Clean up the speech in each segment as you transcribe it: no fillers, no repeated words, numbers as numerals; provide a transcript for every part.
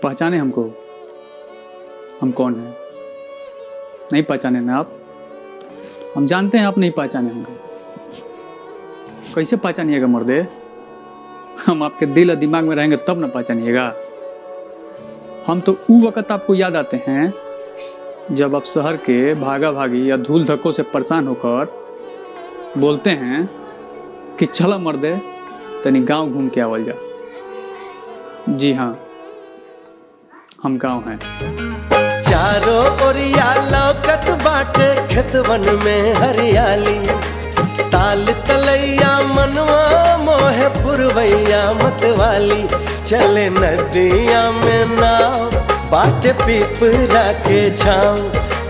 पहचाने हमको? हम कौन हैं? नहीं पहचाने ना आप? हम जानते हैं आप नहीं पहचाने हमको। कैसे पहचानिएगा मर्दे? हम आपके दिल और दिमाग में रहेंगे तब ना पहचानिएगा। हम तो वो वक़्त आपको याद आते हैं जब आप शहर के भागा भागी या धूल धक्कों से परेशान होकर बोलते हैं कि चलो मर्दे तनी गांव घूम के आवल जा। जी हाँ, हम गांव हैं। चारों ओरिया लौकत बाटे खेतवन में हरियाली, ताल तलैया मनवा मोहे पुरवैया मतवाली, चले नदिया में नाव बाटे पीपरा के छाँव,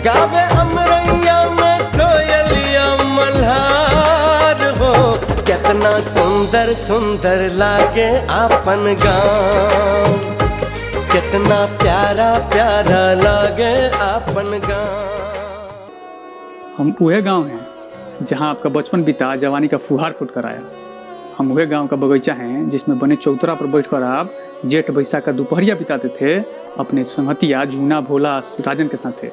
गावे अमरैया में कोयलिया मल्हार हो, कितना सुंदर सुंदर लागे आपन गाँव, कितना प्यारा प्यारा लागे आपन गाँव। हम वह गांव हैं जहां आपका बचपन बीता, जवानी का फुहार फुट कर आया। हम वह गांव का बगीचा हैं जिसमें बने चौतरा पर बैठकर आप जेठ बैसाख का दोपहरिया बिताते थे अपने संगतिया जूना भोला राजन के साथ थे।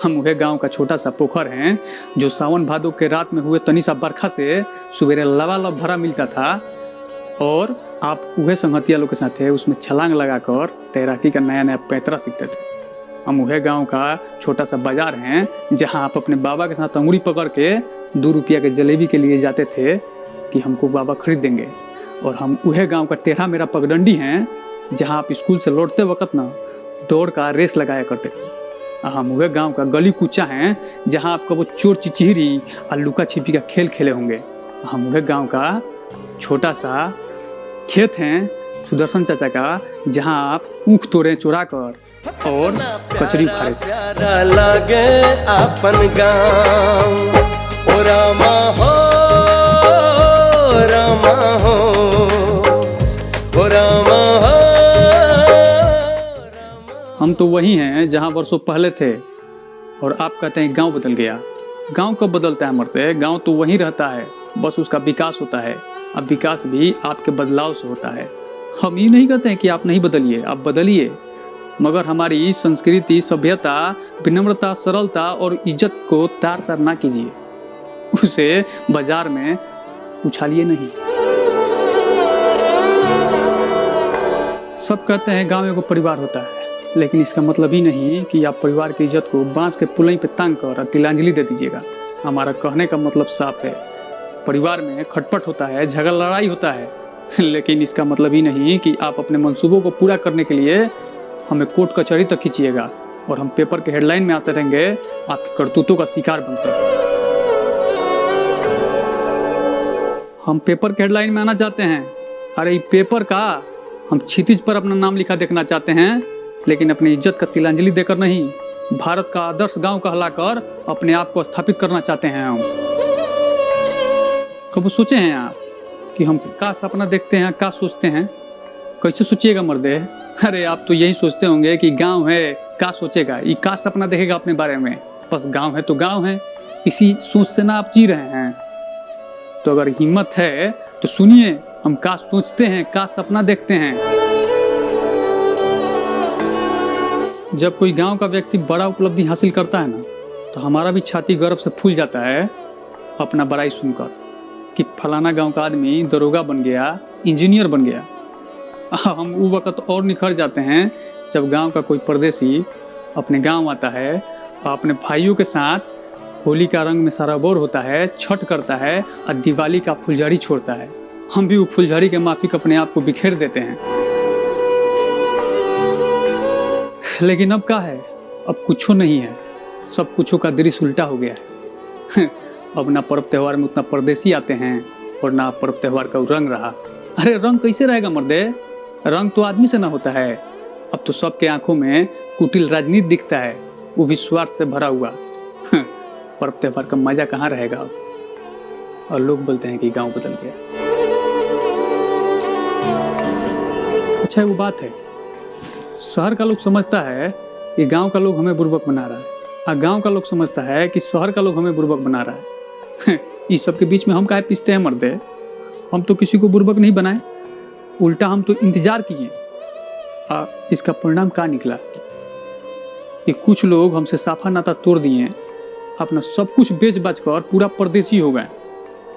हम वह गांव का छोटा सा पोखर हैं जो सावन भादो के रात में हुए तनी सा बरखा से सवेरे लबालब भरा मिलता था और आप वह संगतिया लोग के साथ थे उसमें छलांग लगाकर तैराकी का नया नया पैतरा सीखते थे। हम वह गांव का छोटा सा बाजार हैं जहां आप अपने बाबा के साथ अंगुरी पकड़ के 2 रुपया के जलेबी के लिए जाते थे कि हमको बाबा खरीद देंगे। और हम वह गांव का टेढ़ा मेरा पगडंडी हैं जहां आप स्कूल से लौटते वक्त ना दौड़ का रेस लगाया करते थे। हम वह गांव का गली कूचा हैं जहां आपका वो चोर चिचिहरी और लुका छिपी का खेल खेले होंगे। हम वह गांव का छोटा सा खेत हैं सुदर्शन चाचा का जहां आप ऊख तोड़े चुरा कर और कचरी उखाड़े। प्यारा लागे आपन गाँव, ओ रामा हो रामा हो, ओ रामा हो। हम तो वही हैं जहां वर्षों पहले थे और आप कहते हैं गांव बदल गया। गांव कब बदलता है मरते? गांव तो वहीं रहता है, बस उसका विकास होता है। अब विकास भी आपके बदलाव से होता है। हम ये नहीं कहते हैं कि आप नहीं बदलिए, आप बदलिए, मगर हमारी संस्कृति, सभ्यता, विनम्रता, सरलता और इज्जत को तार तार ना कीजिए, उसे बाजार में उछालिए नहीं। सब कहते हैं गांव एगो परिवार होता है, लेकिन इसका मतलब ही नहीं कि आप परिवार की इज्जत को बांस के पुलई पे टांग कर तिलांजलि दे दीजिएगा। हमारा कहने का मतलब साफ है, परिवार में खटपट होता है, झगड़ा लड़ाई होता है, लेकिन इसका मतलब ही नहीं कि आप अपने मंसूबों को पूरा करने के लिए हमें कोर्ट कचहरी तक खींचिएगा और हम पेपर के हेडलाइन में आते रहेंगे आपकी करतूतों का शिकार बनकर। हम पेपर के हेडलाइन में आना चाहते हैं, अरे ये पेपर का हम क्षितिज पर अपना नाम लिखा देखना चाहते हैं, लेकिन अपनी इज्जत का तिलांजलि देकर नहीं। भारत का आदर्श गांव कहलाकर अपने आप को स्थापित करना चाहते हैं हम। कब सोचे हैं आप कि हम क्या सपना देखते हैं, क्या सोचते हैं? कैसे सोचिएगा मर्दे? अरे आप तो यही सोचते होंगे कि गांव है, क्या सोचेगा, ये क्या सपना देखेगा अपने बारे में? बस गांव है तो गांव है, इसी सोच से ना आप जी रहे हैं। तो अगर हिम्मत है तो सुनिए हम क्या सोचते हैं, क्या सपना देखते हैं। जब कोई गांव का व्यक्ति बड़ा उपलब्धि हासिल करता है ना, तो हमारा भी छाती गर्व से फूल जाता है अपना बड़ाई सुनकर कि फलाना गांव का आदमी दरोगा बन गया, इंजीनियर बन गया। हम वो वक्त और निखर जाते हैं जब गांव का कोई परदेसी अपने गांव आता है और अपने भाइयों के साथ होली का रंग में सराबोर होता है, छठ करता है और दिवाली का फुलझड़ी छोड़ता है। हम भी वो फुलझड़ी के माफिक अपने आप को बिखेर देते हैं। लेकिन अब क्या है? अब कुछ नहीं है, सब कुछों का दृश्य उल्टा हो गया है। अब ना पर्व त्योहार में उतना परदेसी आते हैं और ना पर्व त्योहार का रंग रहा। अरे रंग कैसे रहेगा मर्दे? रंग तो आदमी से ना होता है। अब तो सबके आंखों में कुटिल राजनीति दिखता है, वो भी स्वार्थ से भरा हुआ। पर्व त्योहार का मजा कहाँ रहेगा अब? और लोग बोलते हैं कि गांव बदल गया। अच्छा वो बात है, शहर का लोग समझता है कि गांव का लोग हमें बुर्बक बना रहा है, और गांव का लोग समझता है कि शहर का लोग हमें बुर्बक बना रहा है। इस सब के बीच में हम काहे पिसते हैं मर्दे? हम तो किसी को बुर्बक नहीं बनाए, उल्टा हम तो इंतजार किए इसका परिणाम क्या निकला कि कुछ लोग हमसे साफा नाता तोड़ दिए, अपना सब कुछ बेच बाच कर पूरा परदेसी हो गए।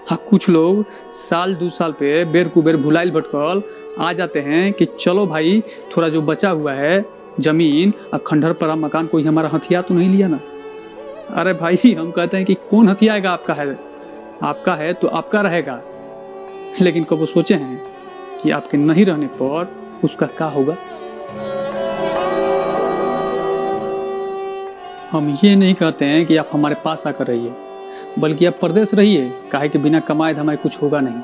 हाँ, कुछ लोग साल 2 साल पे बेर कुबेर भुलाइल भटकल आ जाते हैं कि चलो भाई थोड़ा जो बचा हुआ है जमीन और खंडहर पड़ा मकान कोई हमारा हथिया तो नहीं लिया ना। अरे भाई, हम कहते हैं कि कौन हथियाएगा, आपका है तो आपका रहेगा। लेकिन कब वो सोचे हैं कि आपके नहीं रहने पर उसका क्या होगा। हम ये नहीं कहते हैं कि आप हमारे पास आकर रहिए, बल्कि आप परदेश रहिए, काहे कि बिना कमाए धमाए कुछ होगा नहीं।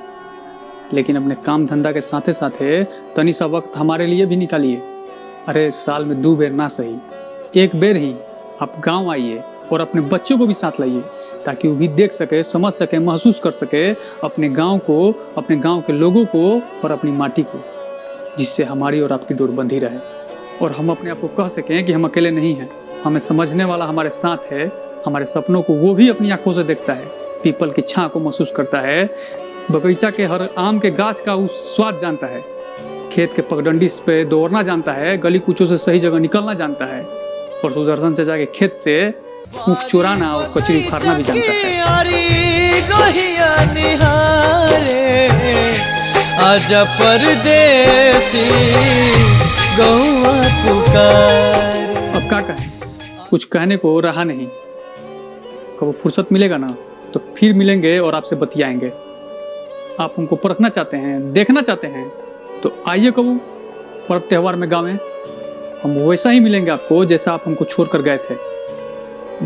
लेकिन अपने काम धंधा के साथे साथे तनी सा वक्त हमारे लिए भी निकालिए। अरे साल में 2 बेर ना सही, 1 बेर ही आप गांव आइए और अपने बच्चों को भी साथ लाइए, ताकि वो भी देख सके, समझ सके, महसूस कर सके अपने गांव को, अपने गांव के लोगों को और अपनी माटी को, जिससे हमारी और आपकी डोर बंधी रहे। और हम अपने आप को कह सकें कि हम अकेले नहीं हैं, हमें समझने वाला हमारे साथ है। हमारे सपनों को वो भी अपनी आंखों से देखता है, पीपल की छां को महसूस करता है, बगीचा के हर आम के गाछ का उस स्वाद जानता है, खेत के पगडंडी पे दौड़ना जानता है, गली कूचों से सही जगह निकलना जानता है, और सुदर्शन चाचा के खेत से ऊख चुराना और कचरी उखाड़ना भी जानता है। आजा परदेसी गौआ पुकार। अब क्या कहें, कुछ कहने को रहा नहीं। कब फुर्सत मिलेगा ना तो फिर मिलेंगे और आपसे बतियाएंगे। आप हमको परखना चाहते हैं, देखना चाहते हैं तो आइए कबू पर्व त्यौहार में गाँव में। हम वैसा ही मिलेंगे आपको जैसा आप हमको छोड़ कर गए थे।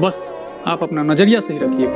बस आप अपना नज़रिया सही रखिए।